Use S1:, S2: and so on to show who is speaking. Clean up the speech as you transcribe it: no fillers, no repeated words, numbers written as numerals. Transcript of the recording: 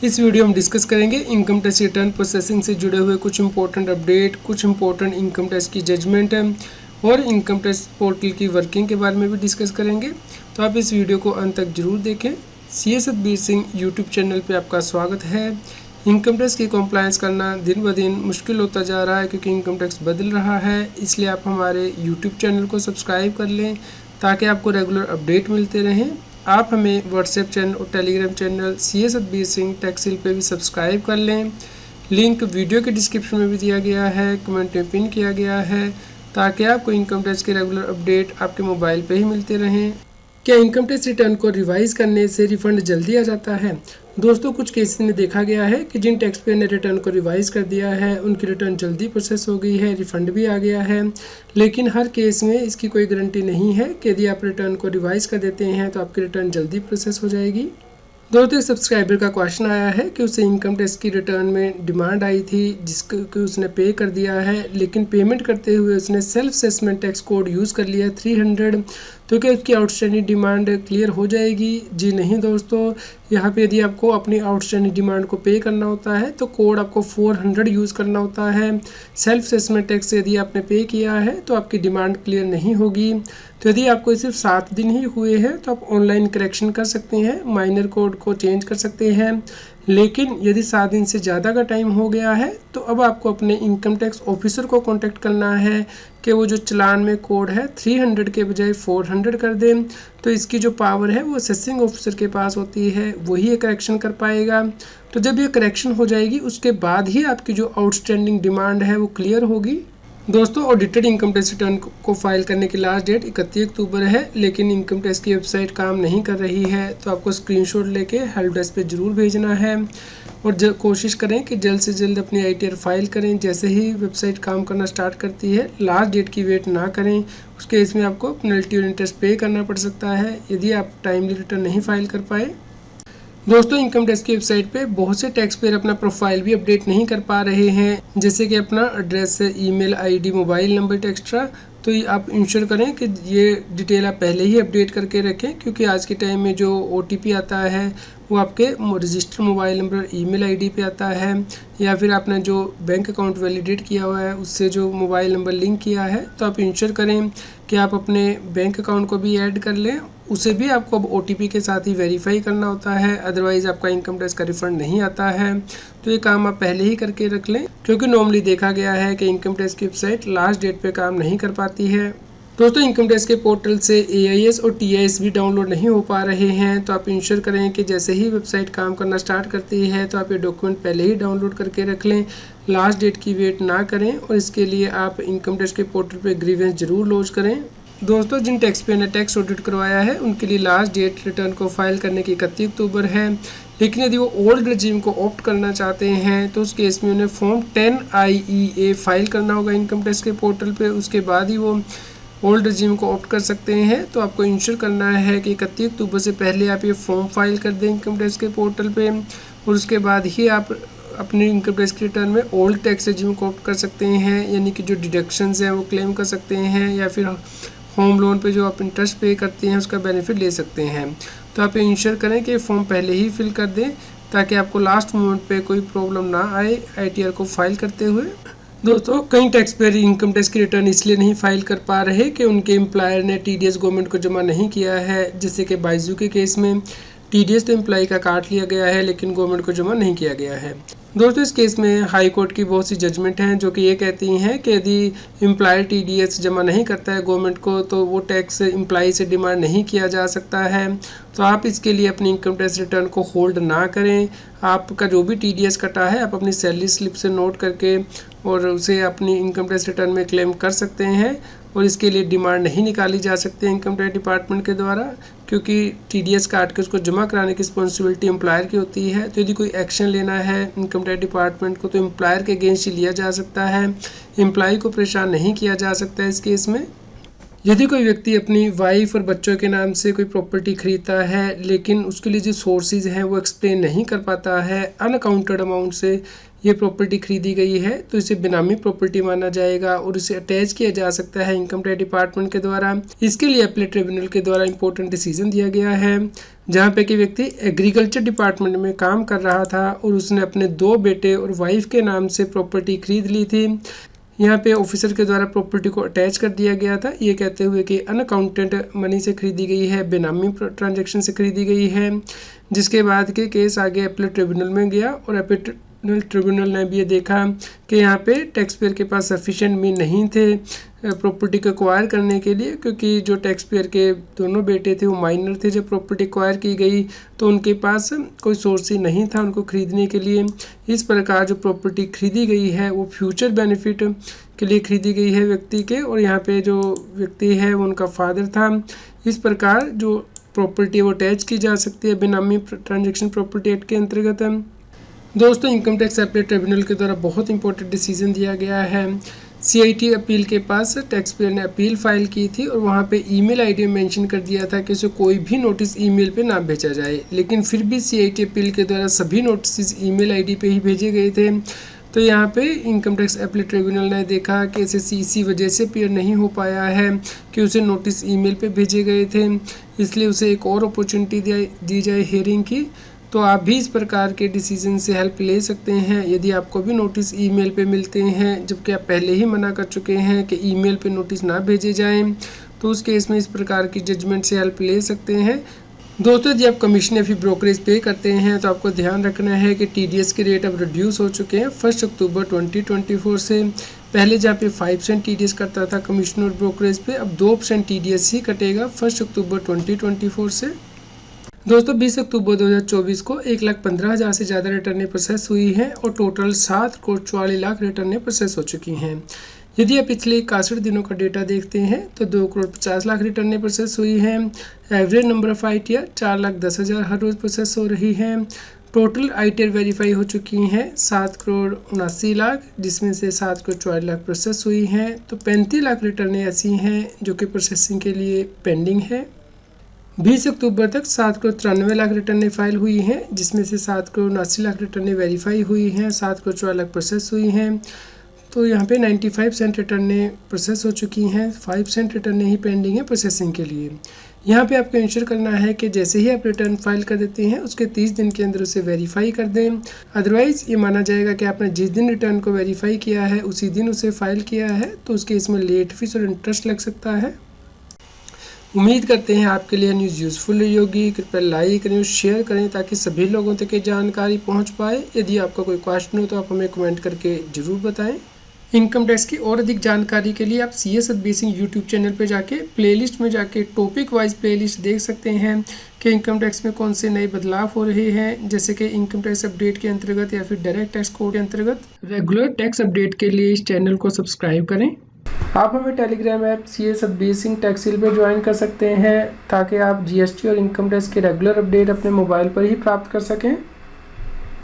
S1: इस वीडियो में डिस्कस करेंगे इनकम टैक्स रिटर्न प्रोसेसिंग से जुड़े हुए कुछ इंपॉर्टेंट अपडेट, कुछ इंपॉर्टेंट इनकम टैक्स की जजमेंट है और इनकम टैक्स पोर्टल की वर्किंग के बारे में भी डिस्कस करेंगे। तो आप इस वीडियो को अंत तक जरूर देखें। CA Satbir Singh YouTube channel पे आपका स्वागत है। इनकम टैक्स की कंप्लायंस करना दिन ब दिन मुश्किल होता जा रहा है क्योंकि इनकम टैक्स बदल रहा है, इसलिए आप हमारे यूट्यूब चैनल को सब्सक्राइब कर लें ताकि आपको रेगुलर अपडेट मिलते रहें। आप हमें व्हाट्सएप चैनल और Telegram channel CA Satbir Singh tax hill पे भी सब्सक्राइब कर लें। लिंक वीडियो के डिस्क्रिप्शन में भी दिया गया है, कमेंट में पिन किया गया है ताकि आपको इनकम टैक्स के रेगुलर अपडेट आपके मोबाइल पे ही मिलते रहें। क्या इनकम टैक्स रिटर्न को रिवाइज करने से रिफंड जल्दी आ जाता है? दोस्तों, कुछ केसेस में देखा गया है कि जिन टैक्स पेयर ने रिटर्न को रिवाइज कर दिया है उनकी रिटर्न जल्दी प्रोसेस हो गई है, रिफंड भी आ गया है। लेकिन हर केस में इसकी कोई गारंटी नहीं है कि यदि आप रिटर्न को रिवाइज कर देते हैं तो आपकी रिटर्न जल्दी प्रोसेस हो जाएगी। दोस्तों, एक सब्सक्राइबर का क्वेश्चन आया है कि उसे इनकम टैक्स की रिटर्न में डिमांड आई थी जिसको उसने पे कर दिया है, लेकिन पेमेंट करते हुए उसने self assessment tax code use कर लिया 300। तो क्या उसकी आउटस्टैंडिंग डिमांड क्लियर हो जाएगी? जी नहीं दोस्तों, यहाँ पे यदि आपको अपनी आउटस्टैंडिंग डिमांड को पे करना होता है तो कोड आपको 400 यूज़ करना होता है। सेल्फ असेसमेंट टैक्स यदि आपने पे किया है तो आपकी डिमांड क्लियर नहीं होगी। तो यदि आपको सिर्फ 7 दिन ही हुए हैं तो आप ऑनलाइन करेक्शन कर सकते हैं, माइनर कोड को चेंज कर सकते हैं। लेकिन यदि 7 दिन से ज़्यादा का टाइम हो गया है तो अब आपको अपने इनकम टैक्स ऑफिसर को कांटेक्ट करना है कि वो जो चलान में कोड है 300 के बजाय 400 कर दें। तो इसकी जो पावर है वो असेसिंग ऑफिसर के पास होती है, वही ये करेक्शन कर पाएगा। तो जब ये करेक्शन हो जाएगी उसके बाद ही आपकी जो आउटस्टैंडिंग डिमांड है वो क्लियर होगी। दोस्तों, ऑडिटेड इनकम टैक्स रिटर्न को फाइल करने की लास्ट डेट 31 अक्टूबर है, लेकिन इनकम टैक्स की वेबसाइट काम नहीं कर रही है। तो आपको स्क्रीनशॉट लेके हेल्प डेस्क पे ज़रूर भेजना है और कोशिश करें कि जल्द से जल्द अपनी ITR फाइल करें। जैसे ही वेबसाइट काम करना स्टार्ट करती है लास्ट डेट की वेट ना करें, उसके इसमें आपको पेनल्टी और इंटरेस्ट पे करना पड़ सकता है यदि आप टाइमली रिटर्न नहीं फाइल कर पाए। दोस्तों, इनकम टैक्स की वेबसाइट पे बहुत से टैक्स पेयर अपना प्रोफाइल भी अपडेट नहीं कर पा रहे हैं, जैसे कि अपना address, email ID, mobile number extra. तो ये आप इंश्योर करें कि ये डिटेल आप पहले ही अपडेट करके रखें, क्योंकि आज के टाइम में जो OTP आता है वो आपके register mobile number, email ID पे आता है, या फिर आपने जो बैंक अकाउंट वैलिडेट किया हुआ है उससे जो मोबाइल नंबर लिंक किया है। तो आप इंश्योर करें कि आप अपने बैंक अकाउंट को भी ऐड कर लें, उसे भी आपको अब OTP के साथ ही वेरीफाई करना होता है, अदरवाइज़ आपका इनकम टैक्स का रिफंड नहीं आता है। तो ये काम आप पहले ही करके रख लें, क्योंकि नॉर्मली देखा गया है कि इनकम टैक्स की वेबसाइट लास्ट डेट पे काम नहीं कर पाती है। दोस्तों, इनकम टैक्स के पोर्टल से AIS और TIS भी डाउनलोड नहीं हो पा रहे हैं। तो आप इंश्योर करें कि जैसे ही वेबसाइट काम करना स्टार्ट करती है तो आप ये डॉक्यूमेंट पहले ही डाउनलोड करके रख लें, लास्ट डेट की वेट ना करें। और इसके लिए आप इनकम टैक्स के पोर्टल पर ग्रीवेंस जरूर लॉन्च करें। दोस्तों, जिन टैक्स पेयर ने टैक्स ऑडिट करवाया है उनके लिए लास्ट डेट रिटर्न को फाइल करने की 31 अक्टूबर है, लेकिन यदि वो ओल्ड रजीम को ऑप्ट करना चाहते हैं तो उस केस में उन्हें फॉर्म 10IEA फाइल करना होगा इनकम टैक्स के पोर्टल पे, उसके बाद ही वो ओल्ड रजीम को ऑप्ट कर सकते हैं। तो आपको इंश्योर करना है कि 31 अक्टूबर से पहले आप ये फॉर्म फाइल कर दें इनकम टैक्स के पोर्टल पे, और उसके बाद ही आप अपनी इनकम टैक्स के रिटर्न में ओल्ड टैक्स रजीम को ऑप्ट कर सकते हैं, यानी कि जो डिडक्शंस हैं वो क्लेम कर सकते हैं, या फिर होम लोन पे जो आप इंटरेस्ट पे करते हैं उसका बेनिफिट ले सकते हैं। तो आप इंश्योर करें कि फॉर्म पहले ही फिल कर दें ताकि आपको लास्ट मोमेंट पे कोई प्रॉब्लम ना आए ITR को फाइल करते हुए। दोस्तों, कई टैक्स पेयर इनकम टैक्स की रिटर्न इसलिए नहीं फाइल कर पा रहे कि उनके एम्प्लॉयर ने TDS गवर्नमेंट को जमा नहीं किया है, जैसे कि बाइजू के केस में TDS तो एम्प्लॉय का काट लिया गया है लेकिन गवर्नमेंट को जमा नहीं किया गया है। दोस्तों, इस केस में हाई कोर्ट की बहुत सी जजमेंट हैं जो कि ये कहती हैं कि यदि एम्प्लॉयर TDS जमा नहीं करता है गवर्नमेंट को तो वो टैक्स एम्प्लॉय से डिमांड नहीं किया जा सकता है। तो आप इसके लिए अपनी इनकम टैक्स रिटर्न को होल्ड ना करें। आपका जो भी TDS कटा है आप अपनी सैलरी स्लिप से नोट करके और उसे अपनी इनकम टैक्स रिटर्न में क्लेम कर सकते हैं, और इसके लिए डिमांड नहीं निकाली जा सकती इनकम टैक्स डिपार्टमेंट के द्वारा, क्योंकि TDS काट के उसको जमा कराने की रिस्पॉन्सिबिलिटी एम्प्लॉयर की होती है। तो यदि कोई एक्शन लेना है इनकम टैक्स डिपार्टमेंट को तो एम्प्लॉयर के अगेंस्ट ही लिया जा सकता है, एम्प्लॉय को परेशान नहीं किया जा सकता है इस केस में। यदि कोई व्यक्ति अपनी वाइफ और बच्चों के नाम से कोई प्रॉपर्टी खरीदता है लेकिन उसके लिए जो सोर्सेज हैं वो एक्सप्लेन नहीं कर पाता है, अनअकाउंटेड अमाउंट से ये प्रॉपर्टी खरीदी गई है, तो इसे बेनामी प्रॉपर्टी माना जाएगा और इसे अटैच किया जा सकता है इनकम टैक्स डिपार्टमेंट के द्वारा। इसके लिए अपील ट्रिब्यूनल के द्वारा इंपॉर्टेंट डिसीजन दिया गया है, जहाँ पे कि व्यक्ति एग्रीकल्चर डिपार्टमेंट में काम कर रहा था और उसने अपने 2 बेटे और वाइफ के नाम से प्रॉपर्टी खरीद ली थी। यहाँ पे ऑफिसर के द्वारा प्रॉपर्टी को अटैच कर दिया गया था, ये कहते हुए कि अनअकाउंटेड मनी से खरीदी गई है, बेनामी ट्रांजैक्शन से खरीदी गई है, जिसके बाद के केस आगे अपील ट्रिब्यूनल में गया और अपील ट्रिब्यूनल ने भी ये देखा कि यहाँ पे टैक्स पेयर के पास सफिशिएंट मीन नहीं थे प्रॉपर्टी को एक्वायर करने के लिए, क्योंकि जो टैक्स पेयर के दोनों बेटे थे वो माइनर थे जब प्रॉपर्टी एक्वायर की गई, तो उनके पास कोई सोर्स ही नहीं था उनको खरीदने के लिए। इस प्रकार जो प्रॉपर्टी खरीदी गई है वो फ्यूचर बेनिफिट के लिए खरीदी गई है व्यक्ति के, और यहाँ पे जो व्यक्ति है वो उनका फादर था। इस प्रकार जो प्रॉपर्टी वो अटैच की जा सकती है बेनामी ट्रांजेक्शन प्रॉपर्टी एक्ट के अंतर्गत। दोस्तों, इनकम टैक्स अपील ट्रिब्यूनल के द्वारा बहुत इंपॉर्टेंट डिसीजन दिया गया है। CIT अपील के पास टैक्स पेयर ने अपील फाइल की थी और वहाँ पे ईमेल आईडी मेंशन कर दिया था कि उसे कोई भी नोटिस ईमेल पे ना भेजा जाए, लेकिन फिर भी CIT अपील के द्वारा सभी नोटिस ईमेल आईडी पे ही भेजे गए थे। तो यहाँ पे इनकम टैक्स अपील ट्रिब्यूनल ने देखा कि इसी वजह से अपीयर नहीं हो पाया है कि उसे नोटिस ईमेल पे भेजे गए थे, इसलिए उसे एक और अपॉर्चुनिटी दी जाए हियरिंग की। तो आप भी इस प्रकार के डिसीजन से हेल्प ले सकते हैं। यदि आपको भी नोटिस ईमेल पे मिलते हैं जबकि आप पहले ही मना कर चुके हैं कि ईमेल पे नोटिस ना भेजे जाएं, तो उस केस में इस प्रकार की जजमेंट से हेल्प ले सकते हैं। दोस्तों, यदि आप कमीशन या फिर ब्रोकरेज पे करते हैं तो आपको ध्यान रखना है कि TDS के रेट अब रिड्यूस हो चुके हैं 1 अक्टूबर 2024 से। पहले जहाँ पे 5% TDS करता था कमीशन और ब्रोकरेज पे, अब 2% TDS ही कटेगा 1 अक्टूबर 2024 से। दोस्तों, 20 अक्टूबर 2024 को 1,15,000 से ज़्यादा रिटर्नें प्रोसेस हुई हैं और टोटल 7,44,00,000 रिटर्नें प्रोसेस हो चुकी हैं। यदि आप पिछले 61 दिनों का डेटा देखते हैं तो 2,50,00,000 रिटर्नें प्रोसेस हुई हैं। एवरेज नंबर ऑफ ITR 4,10,000 हर रोज़ प्रोसेस हो रही हैं। टोटल ITR वेरीफाई हो चुकी हैं 7,79,00,000, जिसमें से 7,44,00,000 प्रोसेस हुई हैं। तो 35,00,000 रिटर्नें ऐसी हैं जो कि प्रोसेसिंग के लिए पेंडिंग है। 20 अक्टूबर तक 7,93,00,000 रिटर्नें फाइल हुई हैं, जिसमें से 7,79,00,000 रिटर्नें वेरीफाई हुई हैं, 7,44,00,000 प्रोसेस हुई हैं। तो यहाँ पे 95% रिटर्नें प्रोसेस हो चुकी हैं, 5% रिटर्नें ही पेंडिंग है प्रोसेसिंग के लिए। यहाँ पे आपको इंश्योर करना है कि जैसे ही आप रिटर्न फाइल कर देते हैं उसके 30 दिन के अंदर उसे वेरीफाई कर दें, अदरवाइज़ ये माना जाएगा कि आपने जिस दिन रिटर्न को वेरीफाई किया है उसी दिन उसे फाइल किया है, तो उसके इसमें लेट फीस और इंटरेस्ट लग सकता है। उम्मीद करते हैं आपके लिए न्यूज़ यूज़फुल रही होगी। कृपया लाइक करें और शेयर करें ताकि सभी लोगों तक ये जानकारी पहुंच पाए। यदि आपका कोई क्वेश्चन हो तो आप हमें कमेंट करके ज़रूर बताएं। इनकम टैक्स की और अधिक जानकारी के लिए आप CS Satbir Singh YouTube channel पर जाके प्लेलिस्ट में जाके टॉपिक वाइज प्लेलिस्ट देख सकते हैं कि इनकम टैक्स में कौन से नए बदलाव हो रहे हैं, जैसे कि इनकम टैक्स अपडेट के अंतर्गत या फिर डायरेक्ट टैक्स कोड के अंतर्गत। रेगुलर टैक्स अपडेट के लिए इस चैनल को सब्सक्राइब करें। आप हमें Telegram app CS Satbir Singh Taxhill पर ज्वाइन कर सकते हैं ताकि आप GST और इनकम टैक्स के रेगुलर अपडेट अपने मोबाइल पर ही प्राप्त कर सकें।